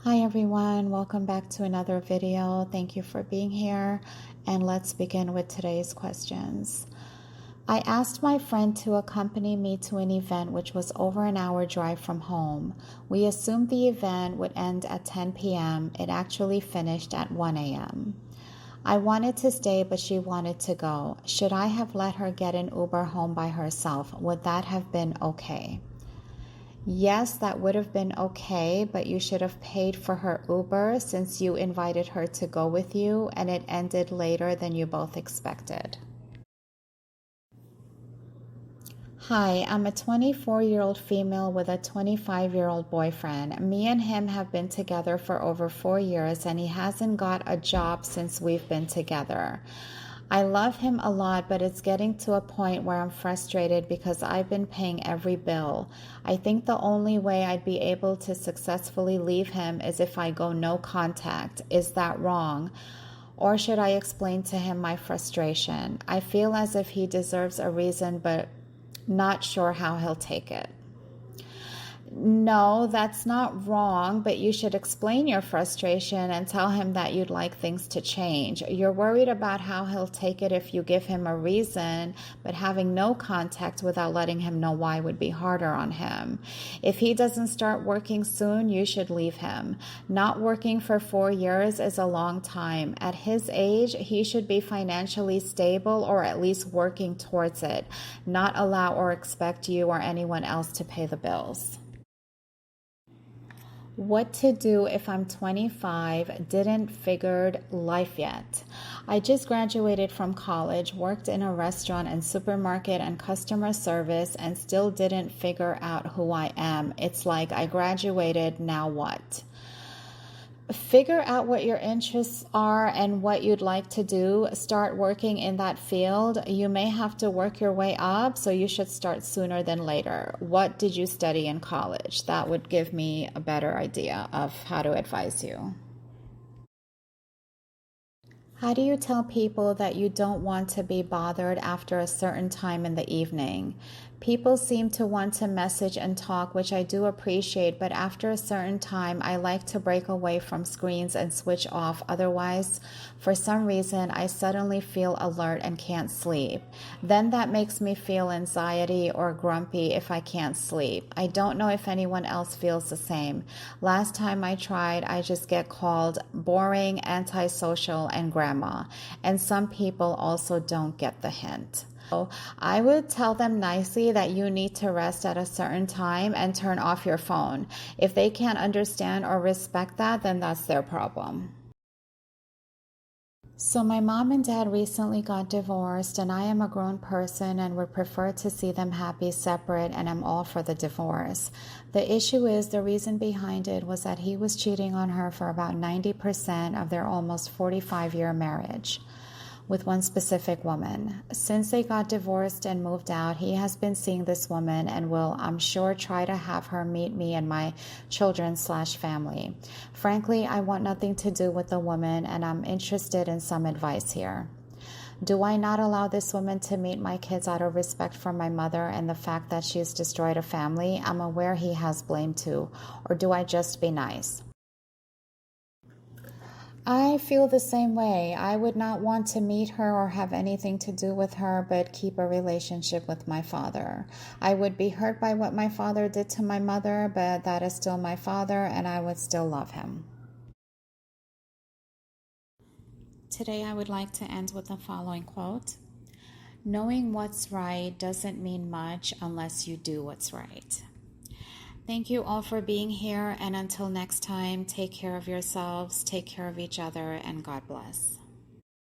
Hi everyone, welcome back to another video. Thank you for being here, and let's begin with today's questions. I asked my friend to accompany me to an event which was over an hour drive from home. We assumed the event would end at 10 p.m. It actually finished at 1 a.m. I wanted to stay, but she wanted to go. Should I have let her get an Uber home by herself? Would that have been okay? Yes, that would have been okay, but you should have paid for her Uber since you invited her to go with you and it ended later than you both expected. Hi, I'm a 24-year-old female with a 25-year-old boyfriend. Me and him have been together for over 4 years and he hasn't got a job since we've been together. I love him a lot, but it's getting to a point where I'm frustrated because I've been paying every bill. I think the only way I'd be able to successfully leave him is if I go no contact. Is that wrong? Or should I explain to him my frustration? I feel as if he deserves a reason, but not sure how he'll take it. No, that's not wrong, but you should explain your frustration and tell him that you'd like things to change. You're worried about how he'll take it if you give him a reason, but having no contact without letting him know why would be harder on him. If he doesn't start working soon, you should leave him. Not working for 4 years is a long time. At his age, he should be financially stable or at least working towards it, not allow or expect you or anyone else to pay the bills. What to do if I'm 25, didn't figured life yet. I just graduated from college, worked in a restaurant and supermarket and customer service, and still didn't figure out who I am. It's like I graduated, now what? Figure out what your interests are and what you'd like to do. Start working in that field. You may have to work your way up, so you should start sooner than later. What did you study in college? That would give me a better idea of how to advise you. How do you tell people that you don't want to be bothered after a certain time in the evening? People seem to want to message and talk, which I do appreciate, but after a certain time, I like to break away from screens and switch off. Otherwise, for some reason, I suddenly feel alert and can't sleep. Then that makes me feel anxiety or grumpy if I can't sleep. I don't know if anyone else feels the same. Last time I tried, I just get called boring, antisocial, and grandma. And some people also don't get the hint. So I would tell them nicely that you need to rest at a certain time and turn off your phone. If they can't understand or respect that, then that's their problem. So my mom and dad recently got divorced, and I am a grown person and would prefer to see them happy separate, and I'm all for the divorce. The issue is the reason behind it was that he was cheating on her for about 90% of their almost 45-year marriage with one specific woman. Since they got divorced and moved out, he has been seeing this woman and will, I'm sure, try to have her meet me and my children/family. Frankly, I want nothing to do with the woman, and I'm interested in some advice here. Do I not allow this woman to meet my kids out of respect for my mother and the fact that she's destroyed a family? I'm aware he has blame too. Or do I just be nice? I feel the same way. I would not want to meet her or have anything to do with her, but keep a relationship with my father. I would be hurt by what my father did to my mother, but that is still my father and I would still love him. Today I would like to end with the following quote. Knowing what's right doesn't mean much unless you do what's right. Thank you all for being here, and until next time, take care of yourselves, take care of each other, and God bless.